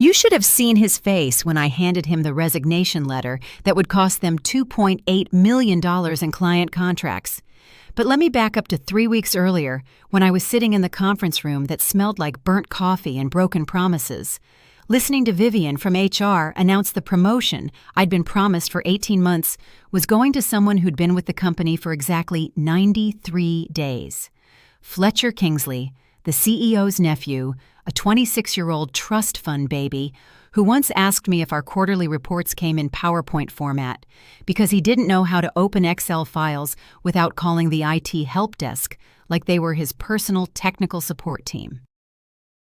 You should have seen his face when I handed him the resignation letter that would cost them $2.8 million in client contracts. But let me back up to 3 weeks earlier when I was sitting in the conference room that smelled like burnt coffee and broken promises, listening to Vivian from HR announce the promotion I'd been promised for 18 months was going to someone who'd been with the company for exactly 93 days. Fletcher Kingsley, the CEO's nephew, a 26-year-old trust fund baby who once asked me if our quarterly reports came in PowerPoint format because he didn't know how to open Excel files without calling the IT help desk like they were his personal technical support team.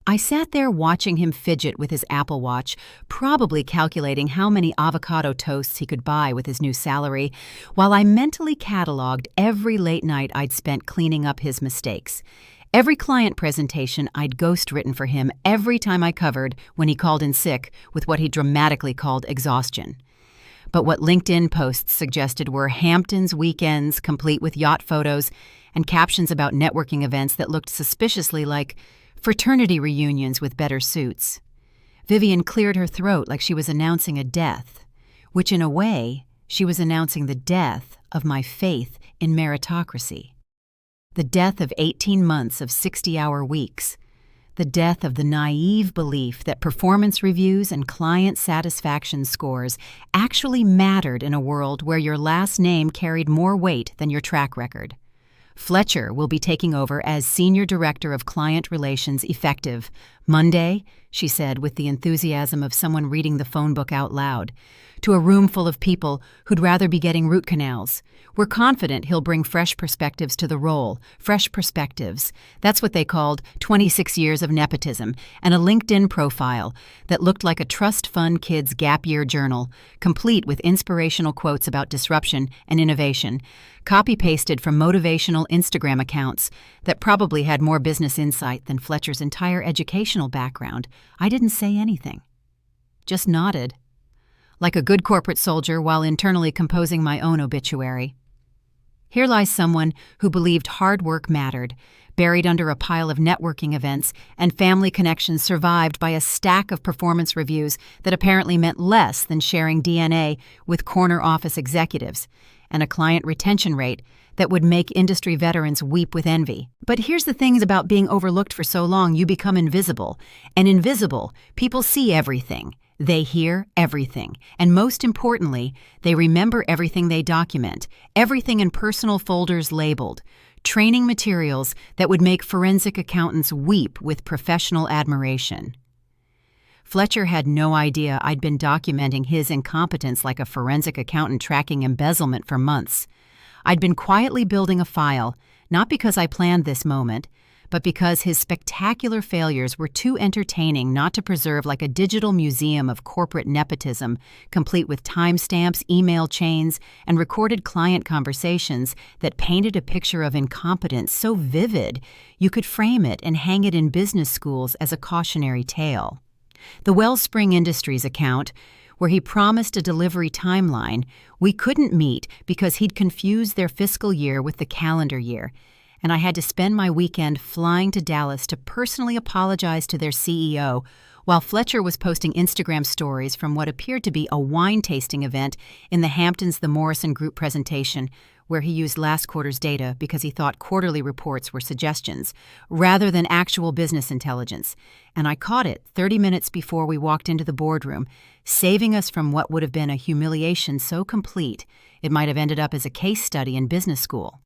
I sat there watching him fidget with his Apple Watch, probably calculating how many avocado toasts he could buy with his new salary, while I mentally cataloged every late night I'd spent cleaning up his mistakes. Every client presentation I'd ghost-written for him every time I covered when he called in sick with what he dramatically called exhaustion. But what LinkedIn posts suggested were Hamptons weekends complete with yacht photos and captions about networking events that looked suspiciously like fraternity reunions with better suits. Vivian cleared her throat like she was announcing a death, which in a way, she was announcing the death of my faith in meritocracy. The death of 18 months of 60-hour weeks. The death of the naive belief that performance reviews and client satisfaction scores actually mattered in a world where your last name carried more weight than your track record. Fletcher will be taking over as Senior Director of Client Relations effective Monday, she said with the enthusiasm of someone reading the phone book out loud, to a room full of people who'd rather be getting root canals. We're confident he'll bring fresh perspectives to the role. Fresh perspectives. That's what they called 26 years of nepotism and a LinkedIn profile that looked like a trust fund kid's gap year journal, complete with inspirational quotes about disruption and innovation, copy-pasted from motivational Instagram accounts that probably had more business insight than Fletcher's entire educational background. I didn't say anything. Just nodded. Like a good corporate soldier while internally composing my own obituary. Here lies someone who believed hard work mattered, buried under a pile of networking events and family connections survived by a stack of performance reviews that apparently meant less than sharing DNA with corner office executives, and a client retention rate that would make industry veterans weep with envy. But here's the thing about being overlooked for so long, you become invisible. And invisible, people see everything. They hear everything, and most importantly, they remember everything they document, everything in personal folders labeled, training materials that would make forensic accountants weep with professional admiration. Fletcher had no idea I'd been documenting his incompetence like a forensic accountant tracking embezzlement for months. I'd been quietly building a file, not because I planned this moment, but because his spectacular failures were too entertaining not to preserve like a digital museum of corporate nepotism, complete with timestamps, email chains, and recorded client conversations that painted a picture of incompetence so vivid you could frame it and hang it in business schools as a cautionary tale. The Wellspring Industries account, where he promised a delivery timeline, we couldn't meet because he'd confused their fiscal year with the calendar year, and I had to spend my weekend flying to Dallas to personally apologize to their CEO while Fletcher was posting Instagram stories from what appeared to be a wine tasting event in the Hamptons The Morrison Group presentation, where he used last quarter's data because he thought quarterly reports were suggestions rather than actual business intelligence. And I caught it 30 minutes before we walked into the boardroom, saving us from what would have been a humiliation so complete it might have ended up as a case study in business school.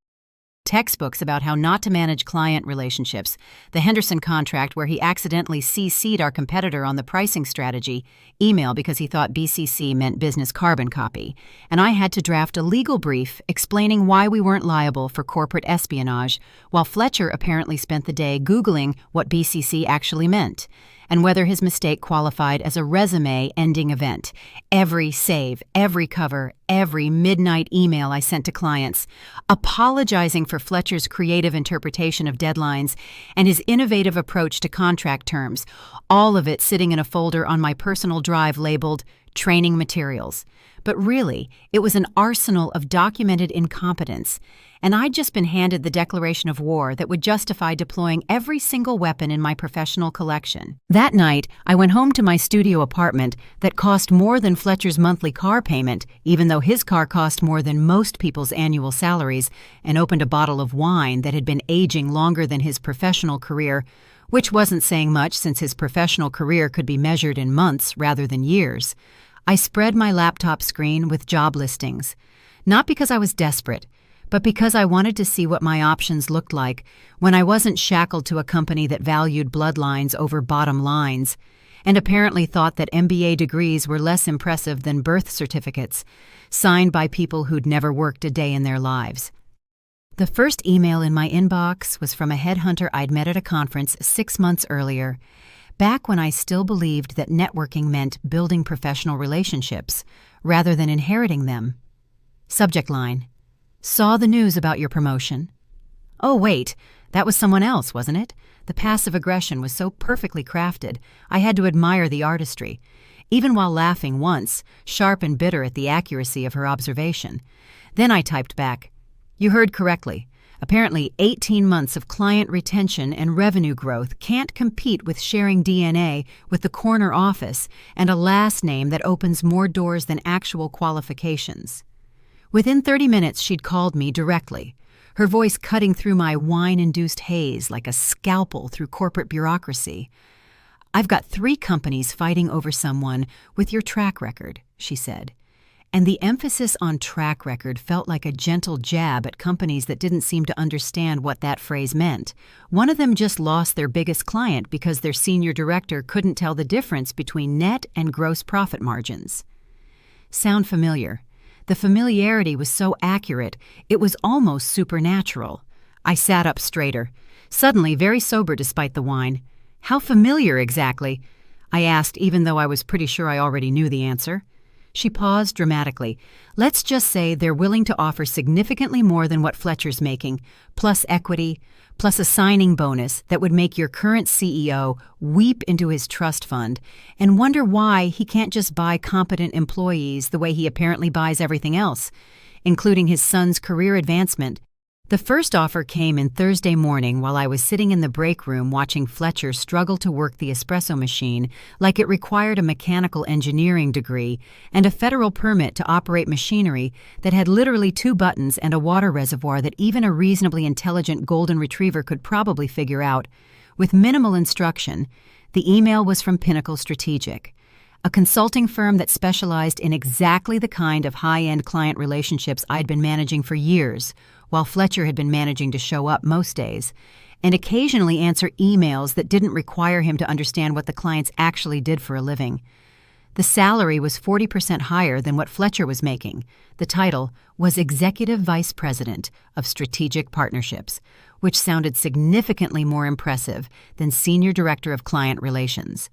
Textbooks about how not to manage client relationships, the Henderson contract where he accidentally CC'd our competitor on the pricing strategy, email because he thought BCC meant business carbon copy, and I had to draft a legal brief explaining why we weren't liable for corporate espionage, while Fletcher apparently spent the day Googling what BCC actually meant, and whether his mistake qualified as a resume-ending event. Every save, every cover, every midnight email I sent to clients, apologizing for Fletcher's creative interpretation of deadlines and his innovative approach to contract terms, all of it sitting in a folder on my personal drive labeled training materials. But really, it was an arsenal of documented incompetence, and I'd just been handed the declaration of war that would justify deploying every single weapon in my professional collection. That night, I went home to my studio apartment that cost more than Fletcher's monthly car payment, even though his car cost more than most people's annual salaries, and opened a bottle of wine that had been aging longer than his professional career, which wasn't saying much since his professional career could be measured in months rather than years. I spread my laptop screen with job listings, not because I was desperate, but because I wanted to see what my options looked like when I wasn't shackled to a company that valued bloodlines over bottom lines, and apparently thought that MBA degrees were less impressive than birth certificates, signed by people who'd never worked a day in their lives. The first email in my inbox was from a headhunter I'd met at a conference 6 months earlier, back when I still believed that networking meant building professional relationships rather than inheriting them. Subject line: Saw the news about your promotion. Oh, wait, that was someone else, wasn't it? The passive aggression was so perfectly crafted, I had to admire the artistry, even while laughing once, sharp and bitter at the accuracy of her observation. Then I typed back, "You heard correctly. Apparently 18 months of client retention and revenue growth can't compete with sharing DNA with the corner office and a last name that opens more doors than actual qualifications." Within 30 minutes, she'd called me directly, her voice cutting through my wine-induced haze like a scalpel through corporate bureaucracy. "I've got 3 companies fighting over someone with your track record," she said. And the emphasis on track record felt like a gentle jab at companies that didn't seem to understand what that phrase meant. One of them just lost their biggest client because their senior director couldn't tell the difference between net and gross profit margins. Sound familiar? The familiarity was so accurate, it was almost supernatural. I sat up straighter, suddenly very sober despite the wine. "How familiar exactly?" I asked, even though I was pretty sure I already knew the answer. She paused dramatically. "Let's just say they're willing to offer significantly more than what Fletcher's making, plus equity, plus a signing bonus that would make your current CEO weep into his trust fund and wonder why he can't just buy competent employees the way he apparently buys everything else, including his son's career advancement." The first offer came in Thursday morning while I was sitting in the break room watching Fletcher struggle to work the espresso machine like it required a mechanical engineering degree and a federal permit to operate machinery that had literally 2 buttons and a water reservoir that even a reasonably intelligent golden retriever could probably figure out. With minimal instruction, the email was from Pinnacle Strategic, a consulting firm that specialized in exactly the kind of high-end client relationships I'd been managing for years, while Fletcher had been managing to show up most days, and occasionally answer emails that didn't require him to understand what the clients actually did for a living. The salary was 40% higher than what Fletcher was making. The title was Executive Vice President of Strategic Partnerships, which sounded significantly more impressive than Senior Director of Client Relations.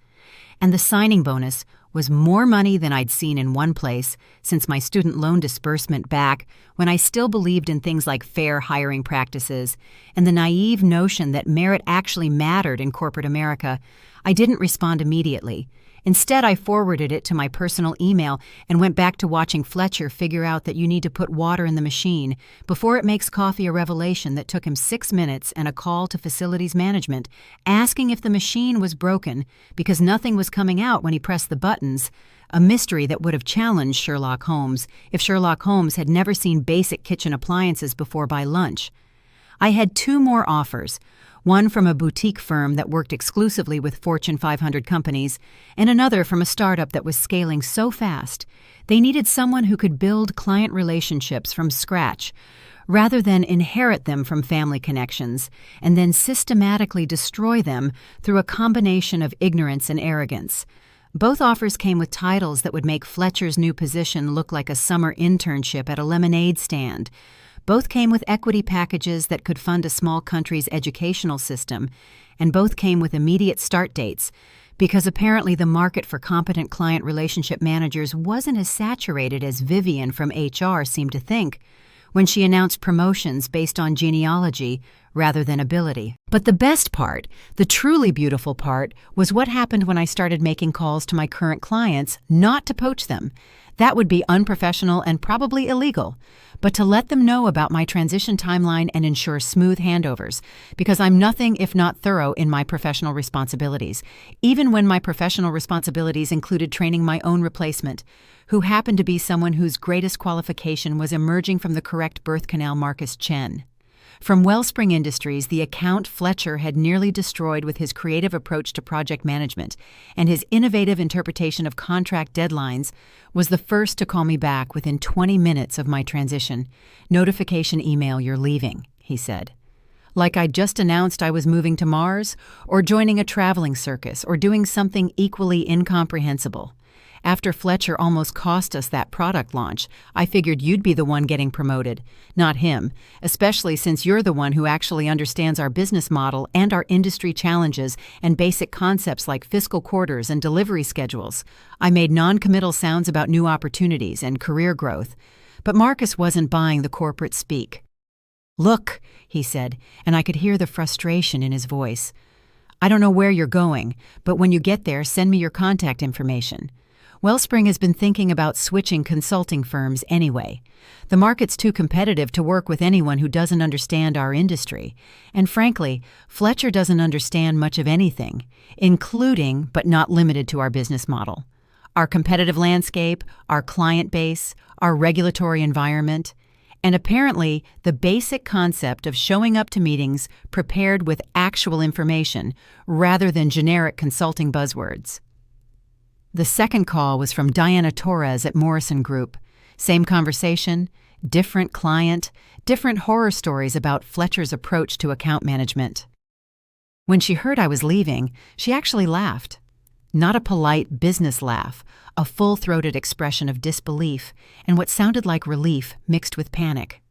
And the signing bonus was more money than I'd seen in one place since my student loan disbursement back when I still believed in things like fair hiring practices and the naive notion that merit actually mattered in corporate America. I didn't respond immediately. Instead, I forwarded it to my personal email and went back to watching Fletcher figure out that you need to put water in the machine before it makes coffee a revelation that took him 6 minutes and a call to facilities management asking if the machine was broken because nothing was coming out when he pressed the buttons, a mystery that would have challenged Sherlock Holmes if Sherlock Holmes had never seen basic kitchen appliances before by lunch. I had 2 more offers, one from a boutique firm that worked exclusively with Fortune 500 companies, and another from a startup that was scaling so fast they needed someone who could build client relationships from scratch, rather than inherit them from family connections and then systematically destroy them through a combination of ignorance and arrogance. Both offers came with titles that would make Fletcher's new position look like a summer internship at a lemonade stand. Both came with equity packages that could fund a small country's educational system, and both came with immediate start dates, because apparently the market for competent client relationship managers wasn't as saturated as Vivian from HR seemed to think when she announced promotions based on genealogy rather than ability. But the best part, the truly beautiful part, was what happened when I started making calls to my current clients, not to poach them. That would be unprofessional and probably illegal, but to let them know about my transition timeline and ensure smooth handovers, because I'm nothing if not thorough in my professional responsibilities, even when my professional responsibilities included training my own replacement, who happened to be someone whose greatest qualification was emerging from the correct birth canal Marcus Chen. From Wellspring Industries, the account Fletcher had nearly destroyed with his creative approach to project management, and his innovative interpretation of contract deadlines, was the first to call me back within 20 minutes of my transition. "Notification email, you're leaving," he said. Like I'd just announced I was moving to Mars, or joining a traveling circus, or doing something equally incomprehensible. After Fletcher almost cost us that product launch, I figured you'd be the one getting promoted, not him, especially since you're the one who actually understands our business model and our industry challenges and basic concepts like fiscal quarters and delivery schedules. I made non-committal sounds about new opportunities and career growth, but Marcus wasn't buying the corporate speak. "Look," he said, and I could hear the frustration in his voice. "I don't know where you're going, but when you get there, send me your contact information. Wellspring has been thinking about switching consulting firms anyway. The market's too competitive to work with anyone who doesn't understand our industry. And frankly, Fletcher doesn't understand much of anything, including but not limited to our business model, our competitive landscape, our client base, our regulatory environment, and apparently the basic concept of showing up to meetings prepared with actual information rather than generic consulting buzzwords." The second call was from Diana Torres at Morrison Group. Same conversation, different client, different horror stories about Fletcher's approach to account management. When she heard I was leaving, she actually laughed. Not a polite business laugh, a full-throated expression of disbelief and what sounded like relief mixed with panic.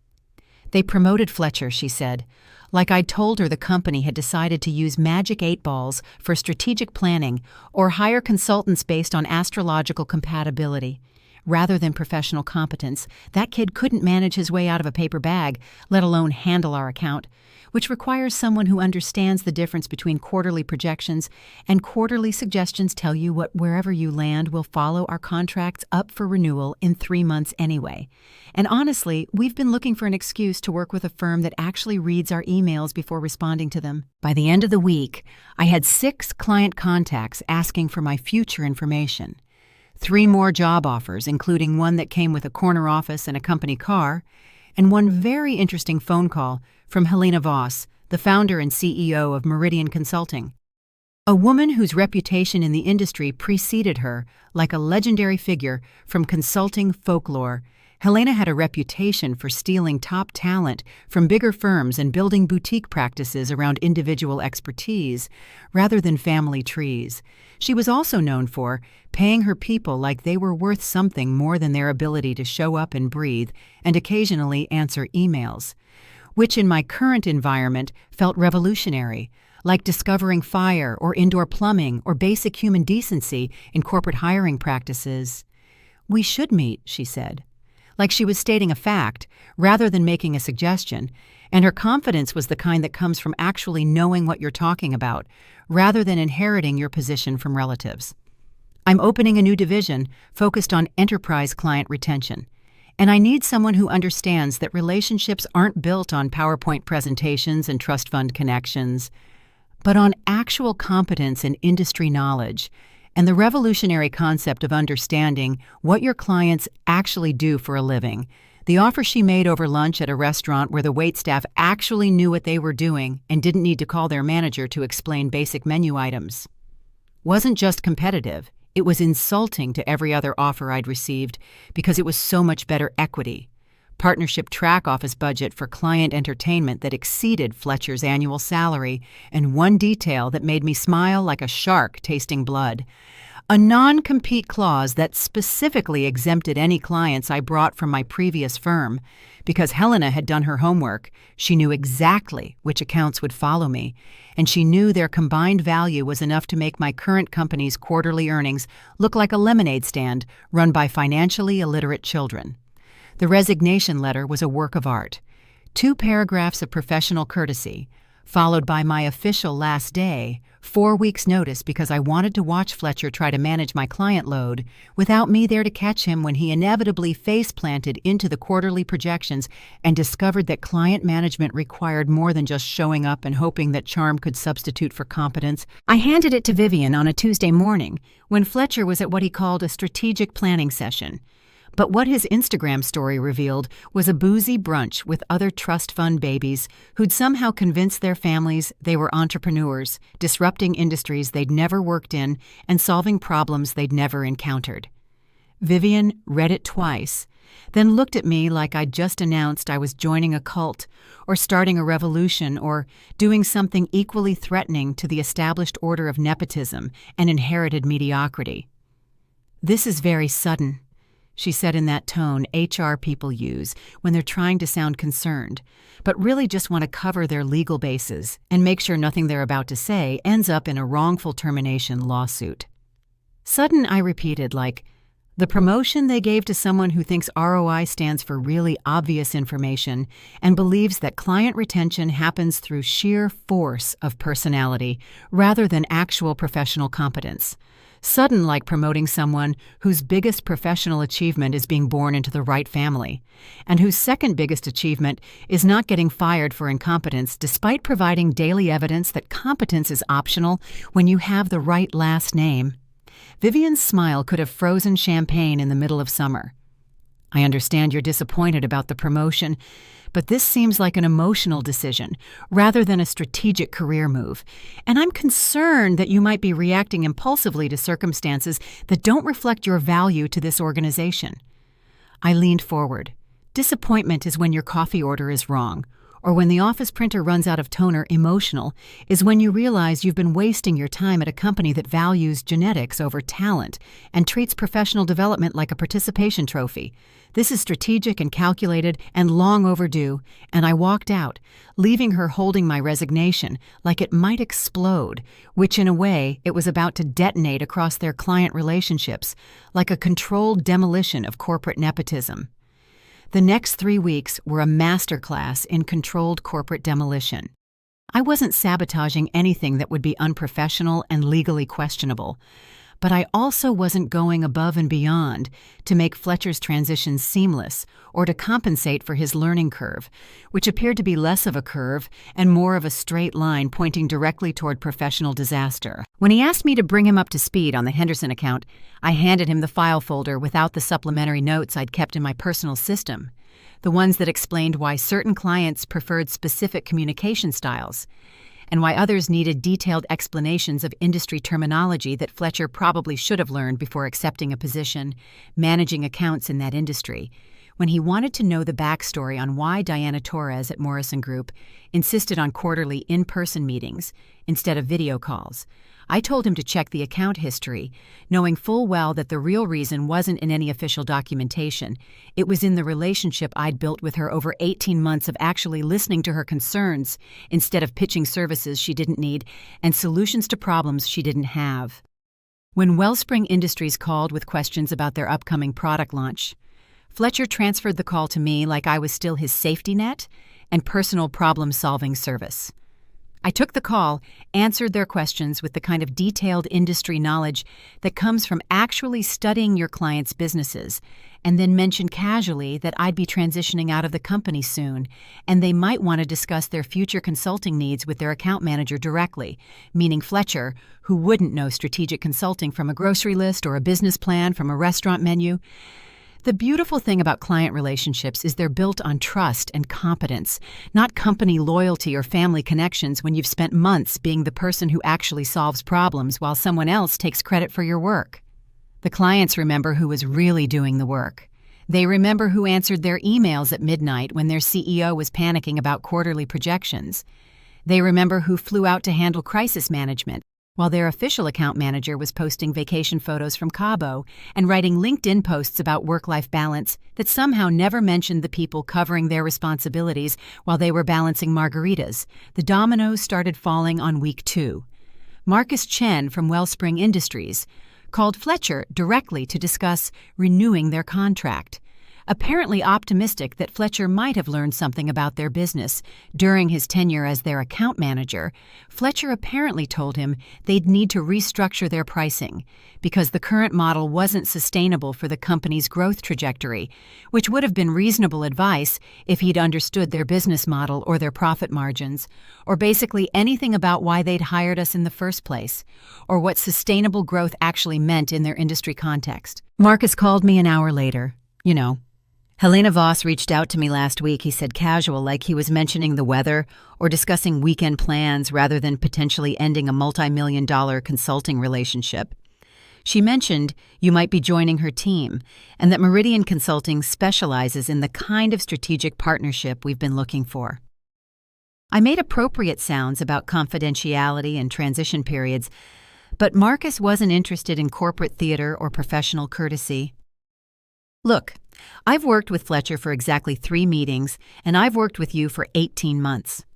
"They promoted Fletcher," she said, like I'd told her the company had decided to use magic 8 balls for strategic planning or hire consultants based on astrological compatibility. Rather than professional competence, that kid couldn't manage his way out of a paper bag, let alone handle our account, which requires someone who understands the difference between quarterly projections and quarterly suggestions tell you what wherever you land will follow our contracts up for renewal in 3 months anyway. And honestly, we've been looking for an excuse to work with a firm that actually reads our emails before responding to them. By the end of the week, I had 6 client contacts asking for my future information. 3 more job offers, including one that came with a corner office and a company car, and one very interesting phone call from Helena Voss, the founder and CEO of Meridian Consulting. A woman whose reputation in the industry preceded her, like a legendary figure from consulting folklore. Helena had a reputation for stealing top talent from bigger firms and building boutique practices around individual expertise rather than family trees. She was also known for paying her people like they were worth something more than their ability to show up and breathe and occasionally answer emails, which in my current environment felt revolutionary, like discovering fire or indoor plumbing or basic human decency in corporate hiring practices. "We should meet," she said, like she was stating a fact rather than making a suggestion, and her confidence was the kind that comes from actually knowing what you're talking about rather than inheriting your position from relatives. "I'm opening a new division focused on enterprise client retention, and I need someone who understands that relationships aren't built on PowerPoint presentations and trust fund connections, but on actual competence and industry knowledge, and the revolutionary concept of understanding what your clients actually do for a living." The offer she made over lunch at a restaurant where the waitstaff actually knew what they were doing and didn't need to call their manager to explain basic menu items wasn't just competitive, it was insulting to every other offer I'd received because it was so much better equity. Partnership track office budget for client entertainment that exceeded Fletcher's annual salary, and one detail that made me smile like a shark tasting blood. A non-compete clause that specifically exempted any clients I brought from my previous firm. Because Helena had done her homework, she knew exactly which accounts would follow me, and she knew their combined value was enough to make my current company's quarterly earnings look like a lemonade stand run by financially illiterate children. The resignation letter was a work of art. 2 paragraphs of professional courtesy, followed by my official last day, 4 weeks' notice because I wanted to watch Fletcher try to manage my client load without me there to catch him when he inevitably face-planted into the quarterly projections and discovered that client management required more than just showing up and hoping that charm could substitute for competence. I handed it to Vivian on a Tuesday morning when Fletcher was at what he called a strategic planning session. But what his Instagram story revealed was a boozy brunch with other trust fund babies who'd somehow convinced their families they were entrepreneurs, disrupting industries they'd never worked in and solving problems they'd never encountered. Vivian read it twice, then looked at me like I'd just announced I was joining a cult or starting a revolution or doing something equally threatening to the established order of nepotism and inherited mediocrity. "This is very sudden," she said in that tone HR people use when they're trying to sound concerned, but really just want to cover their legal bases and make sure nothing they're about to say ends up in a wrongful termination lawsuit. "Sudden," I repeated, like the promotion they gave to someone who thinks ROI stands for really obvious information and believes that client retention happens through sheer force of personality rather than actual professional competence. Sudden like promoting someone whose biggest professional achievement is being born into the right family, and whose second biggest achievement is not getting fired for incompetence despite providing daily evidence that competence is optional when you have the right last name. Vivian's smile could have frozen champagne in the middle of summer. "I understand you're disappointed about the promotion, but this seems like an emotional decision rather than a strategic career move, and I'm concerned that you might be reacting impulsively to circumstances that don't reflect your value to this organization." I leaned forward. Disappointment is when your coffee order is wrong, or when the office printer runs out of toner. Emotional is when you realize you've been wasting your time at a company that values genetics over talent and treats professional development like a participation trophy. This is strategic and calculated and long overdue, and I walked out, leaving her holding my resignation like it might explode, which in a way it was about to detonate across their client relationships, like a controlled demolition of corporate nepotism. The next 3 weeks were a masterclass in controlled corporate demolition. I wasn't sabotaging anything that would be unprofessional and legally questionable, but I also wasn't going above and beyond to make Fletcher's transition seamless or to compensate for his learning curve, which appeared to be less of a curve and more of a straight line pointing directly toward professional disaster. When he asked me to bring him up to speed on the Henderson account, I handed him the file folder without the supplementary notes I'd kept in my personal system, the ones that explained why certain clients preferred specific communication styles, and why others needed detailed explanations of industry terminology that Fletcher probably should have learned before accepting a position, managing accounts in that industry, when he wanted to know the backstory on why Diana Torres at Morrison Group insisted on quarterly in-person meetings instead of video calls. I told him to check the account history, knowing full well that the real reason wasn't in any official documentation. It was in the relationship I'd built with her over 18 months of actually listening to her concerns instead of pitching services she didn't need and solutions to problems she didn't have. When Wellspring Industries called with questions about their upcoming product launch, Fletcher transferred the call to me like I was still his safety net and personal problem-solving service. I took the call, answered their questions with the kind of detailed industry knowledge that comes from actually studying your clients' businesses, and then mentioned casually that I'd be transitioning out of the company soon, and they might want to discuss their future consulting needs with their account manager directly, meaning Fletcher, who wouldn't know strategic consulting from a grocery list or a business plan from a restaurant menu. The beautiful thing about client relationships is they're built on trust and competence, not company loyalty or family connections when you've spent months being the person who actually solves problems while someone else takes credit for your work. The clients remember who was really doing the work. They remember who answered their emails at midnight when their CEO was panicking about quarterly projections. They remember who flew out to handle crisis management while their official account manager was posting vacation photos from Cabo and writing LinkedIn posts about work-life balance that somehow never mentioned the people covering their responsibilities while they were balancing margaritas. The dominoes started falling on week 2. Marcus Chen from Wellspring Industries called Fletcher directly to discuss renewing their contract. Apparently optimistic that Fletcher might have learned something about their business during his tenure as their account manager, Fletcher apparently told him they'd need to restructure their pricing because the current model wasn't sustainable for the company's growth trajectory, which would have been reasonable advice if he'd understood their business model or their profit margins, or basically anything about why they'd hired us in the first place, or what sustainable growth actually meant in their industry context. Marcus called me an hour later. Helena Voss reached out to me last week, he said casual, like he was mentioning the weather or discussing weekend plans rather than potentially ending a multi-million-dollar consulting relationship. She mentioned you might be joining her team and that Meridian Consulting specializes in the kind of strategic partnership we've been looking for. I made appropriate sounds about confidentiality and transition periods, but Marcus wasn't interested in corporate theater or professional courtesy. Look, I've worked with Fletcher for exactly 3 meetings, and I've worked with you for 18 months.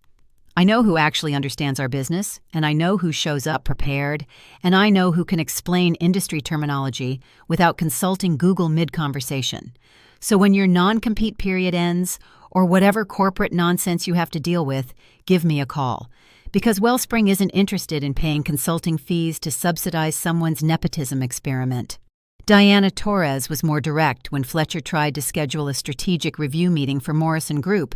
I know who actually understands our business, and I know who shows up prepared, and I know who can explain industry terminology without consulting Google mid-conversation. So when your non-compete period ends, or whatever corporate nonsense you have to deal with, give me a call. Because Wellspring isn't interested in paying consulting fees to subsidize someone's nepotism experiment. Diana Torres was more direct when Fletcher tried to schedule a strategic review meeting for Morrison Group.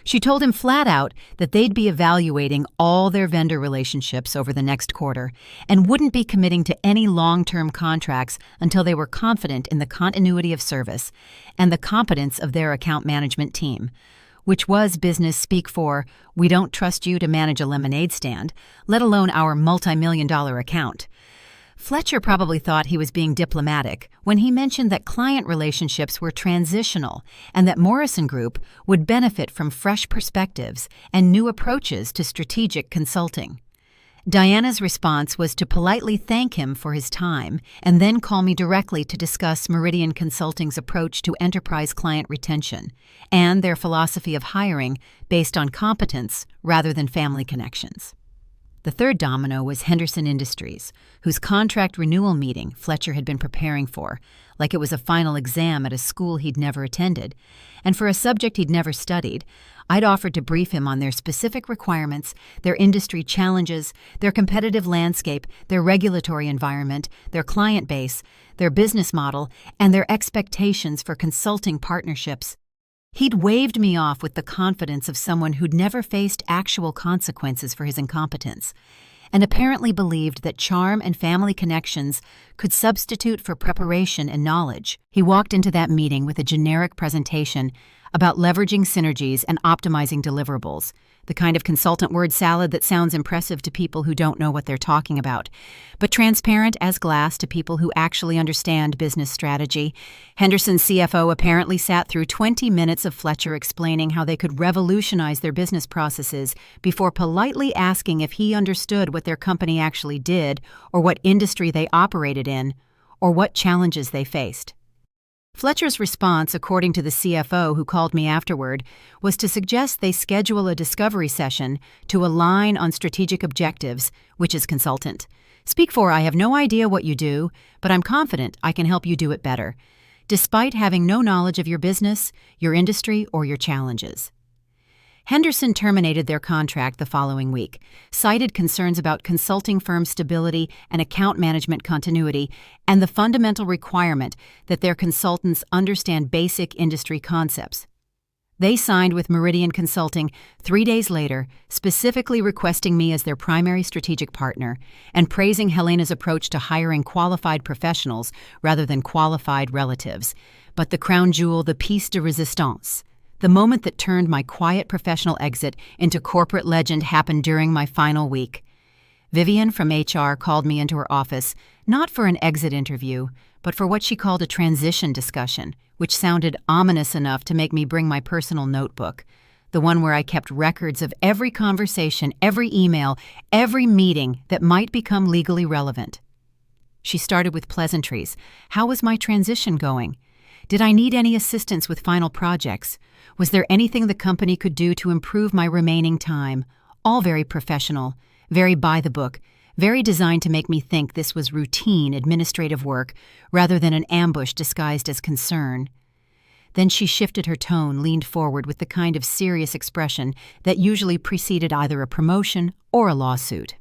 She told him flat out that they'd be evaluating all their vendor relationships over the next quarter and wouldn't be committing to any long-term contracts until they were confident in the continuity of service and the competence of their account management team, which was business speak for, "We don't trust you to manage a lemonade stand, let alone our multi-million-dollar account." Fletcher probably thought he was being diplomatic when he mentioned that client relationships were transitional and that Morrison Group would benefit from fresh perspectives and new approaches to strategic consulting. Diana's response was to politely thank him for his time and then call me directly to discuss Meridian Consulting's approach to enterprise client retention and their philosophy of hiring based on competence rather than family connections. The third domino was Henderson Industries, whose contract renewal meeting Fletcher had been preparing for, like it was a final exam at a school he'd never attended, and for a subject he'd never studied. I'd offered to brief him on their specific requirements, their industry challenges, their competitive landscape, their regulatory environment, their client base, their business model, and their expectations for consulting partnerships. He'd waved me off with the confidence of someone who'd never faced actual consequences for his incompetence, and apparently believed that charm and family connections could substitute for preparation and knowledge. He walked into that meeting with a generic presentation about leveraging synergies and optimizing deliverables, the kind of consultant word salad that sounds impressive to people who don't know what they're talking about, but transparent as glass to people who actually understand business strategy. Henderson's CFO apparently sat through 20 minutes of Fletcher explaining how they could revolutionize their business processes before politely asking if he understood what their company actually did, or what industry they operated in, or what challenges they faced. Fletcher's response, according to the CFO who called me afterward, was to suggest they schedule a discovery session to align on strategic objectives, which is consultant. Speak for, I have no idea what you do, but I'm confident I can help you do it better, despite having no knowledge of your business, your industry, or your challenges. Henderson terminated their contract the following week, cited concerns about consulting firm stability and account management continuity, and the fundamental requirement that their consultants understand basic industry concepts. They signed with Meridian Consulting 3 days later, specifically requesting me as their primary strategic partner and praising Helena's approach to hiring qualified professionals rather than qualified relatives. But the crown jewel, the piece de resistance, the moment that turned my quiet professional exit into corporate legend, happened during my final week. Vivian from HR called me into her office, not for an exit interview, but for what she called a transition discussion, which sounded ominous enough to make me bring my personal notebook, the one where I kept records of every conversation, every email, every meeting that might become legally relevant. She started with pleasantries. How was my transition going? Did I need any assistance with final projects? Was there anything the company could do to improve my remaining time? All very professional, very by the book, very designed to make me think this was routine administrative work rather than an ambush disguised as concern. Then she shifted her tone, leaned forward with the kind of serious expression that usually preceded either a promotion or a lawsuit.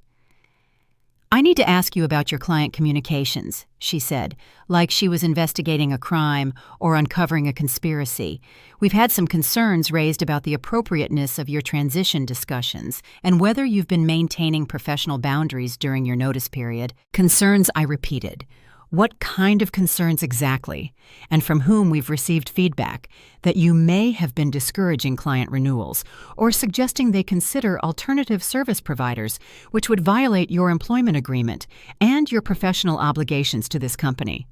"I need to ask you about your client communications," she said, like she was investigating a crime or uncovering a conspiracy. "We've had some concerns raised about the appropriateness of your transition discussions and whether you've been maintaining professional boundaries during your notice period." "Concerns," I repeated. "What kind of concerns exactly? And from whom we've received feedback that you may have been discouraging client renewals or suggesting they consider alternative service providers, which would violate your employment agreement and your professional obligations to this company."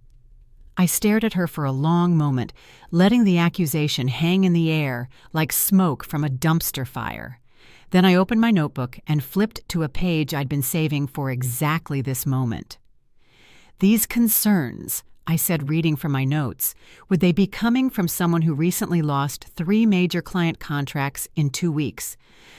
I stared at her for a long moment, letting the accusation hang in the air like smoke from a dumpster fire. Then I opened my notebook and flipped to a page I'd been saving for exactly this moment. "These concerns," I said, reading from my notes, "would they be coming from someone who recently lost 3 major client contracts in 2 weeks?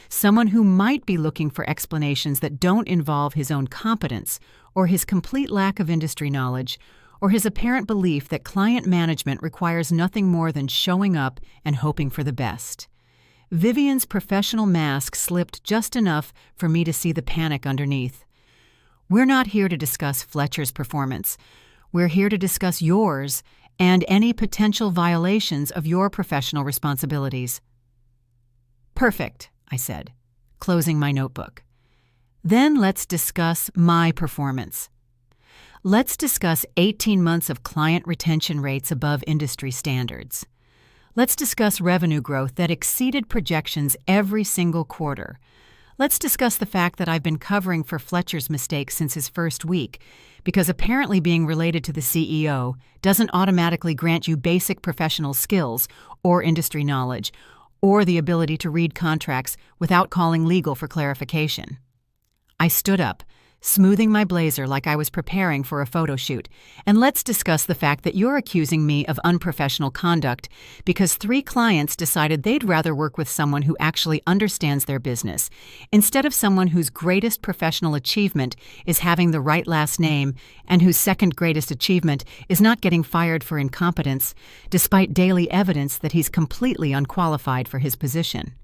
Someone who might be looking for explanations that don't involve his own competence, or his complete lack of industry knowledge, or his apparent belief that client management requires nothing more than showing up and hoping for the best?" Vivian's professional mask slipped just enough for me to see the panic underneath. "We're not here to discuss Fletcher's performance. We're here to discuss yours and any potential violations of your professional responsibilities." "Perfect," I said, closing my notebook. "Then let's discuss my performance. Let's discuss 18 months of client retention rates above industry standards. Let's discuss revenue growth that exceeded projections every single quarter. Let's discuss the fact that I've been covering for Fletcher's mistakes since his first week, because apparently being related to the CEO doesn't automatically grant you basic professional skills or industry knowledge, or the ability to read contracts without calling legal for clarification." I stood up, smoothing my blazer like I was preparing for a photo shoot. "And let's discuss the fact that you're accusing me of unprofessional conduct because 3 clients decided they'd rather work with someone who actually understands their business, instead of someone whose greatest professional achievement is having the right last name and whose second greatest achievement is not getting fired for incompetence, despite daily evidence that he's completely unqualified for his position."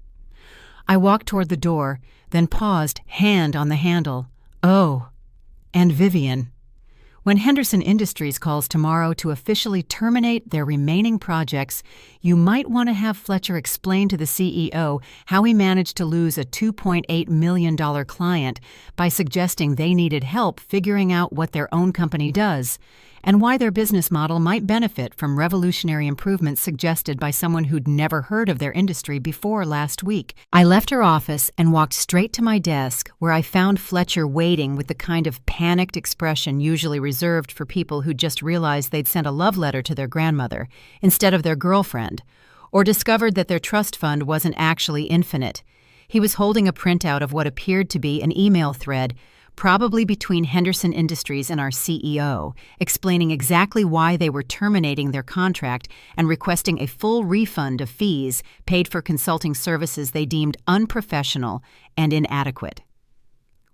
I walked toward the door, then paused, hand on the handle. "Oh, and Vivian. When Henderson Industries calls tomorrow to officially terminate their remaining projects, you might want to have Fletcher explain to the CEO how he managed to lose a $2.8 million client by suggesting they needed help figuring out what their own company does, and why their business model might benefit from revolutionary improvements suggested by someone who'd never heard of their industry before last week." I left her office and walked straight to my desk, where I found Fletcher waiting with the kind of panicked expression usually reserved for people who just realized they'd sent a love letter to their grandmother instead of their girlfriend, or discovered that their trust fund wasn't actually infinite. He was holding a printout of what appeared to be an email thread, probably between Henderson Industries and our CEO, explaining exactly why they were terminating their contract and requesting a full refund of fees paid for consulting services they deemed unprofessional and inadequate.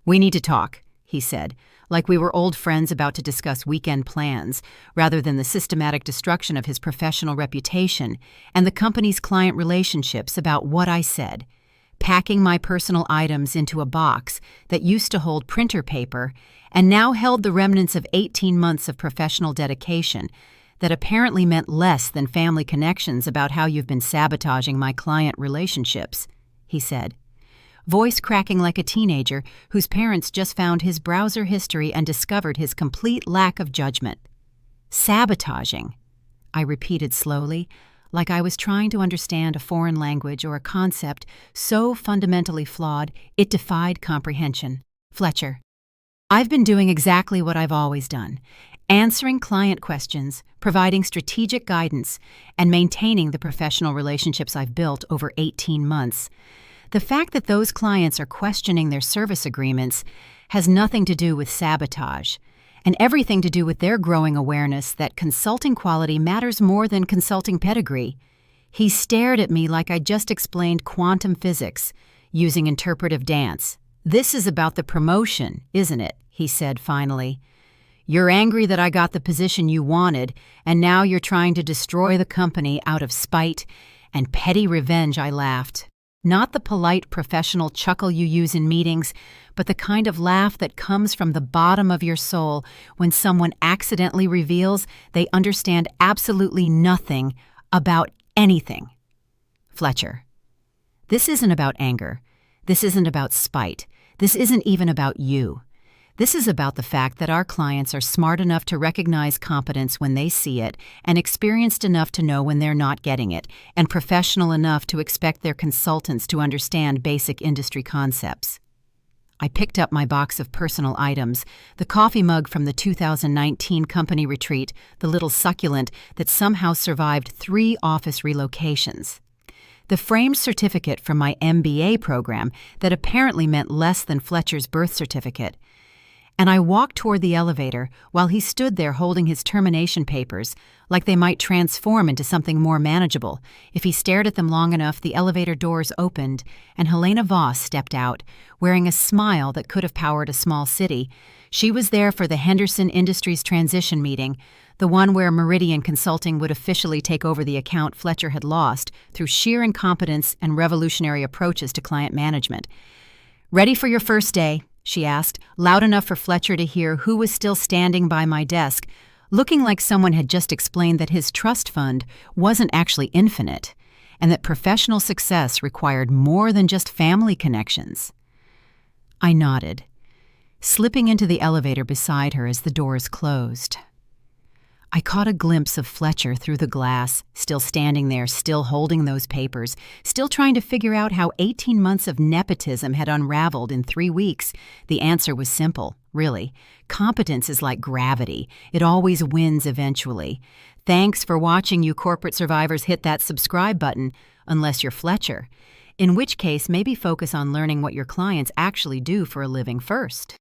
"We need to talk," he said, like we were old friends about to discuss weekend plans, rather than the systematic destruction of his professional reputation and the company's client relationships about what I said. Packing my personal items into a box that used to hold printer paper and now held the remnants of 18 months of professional dedication that apparently meant less than family connections about how you've been sabotaging my client relationships, he said, voice cracking like a teenager whose parents just found his browser history and discovered his complete lack of judgment. "Sabotaging," I repeated slowly, like I was trying to understand a foreign language or a concept so fundamentally flawed it defied comprehension. "Fletcher, I've been doing exactly what I've always done, answering client questions, providing strategic guidance, and maintaining the professional relationships I've built over 18 months. The fact that those clients are questioning their service agreements has nothing to do with sabotage, and everything to do with their growing awareness that consulting quality matters more than consulting pedigree." He stared at me like I just explained quantum physics, using interpretive dance. "This is about the promotion, isn't it?" he said finally. You're angry that I got the position you wanted, and now you're trying to destroy the company out of spite and petty revenge, I laughed. Not the polite professional chuckle you use in meetings, but the kind of laugh that comes from the bottom of your soul when someone accidentally reveals they understand absolutely nothing about anything. Fletcher. This isn't about anger. This isn't about spite. This isn't even about you. This is about the fact that our clients are smart enough to recognize competence when they see it, and experienced enough to know when they're not getting it, and professional enough to expect their consultants to understand basic industry concepts. I picked up my box of personal items, the coffee mug from the 2019 company retreat, the little succulent that somehow survived 3 office relocations, the framed certificate from my MBA program that apparently meant less than Fletcher's birth certificate. And I walked toward the elevator while he stood there holding his termination papers, like they might transform into something more manageable. If he stared at them long enough, the elevator doors opened, and Helena Voss stepped out, wearing a smile that could have powered a small city. She was there for the Henderson Industries transition meeting, the one where Meridian Consulting would officially take over the account Fletcher had lost through sheer incompetence and revolutionary approaches to client management. "Ready for your first day?" she asked, loud enough for Fletcher to hear, who was still standing by my desk, looking like someone had just explained that his trust fund wasn't actually infinite, and that professional success required more than just family connections. I nodded, slipping into the elevator beside her as the doors closed. I caught a glimpse of Fletcher through the glass, still standing there, still holding those papers, still trying to figure out how 18 months of nepotism had unraveled in 3 weeks. The answer was simple, really. Competence is like gravity. It always wins eventually. Thanks for watching, you corporate survivors. Hit that subscribe button, unless you're Fletcher. In which case, maybe focus on learning what your clients actually do for a living first.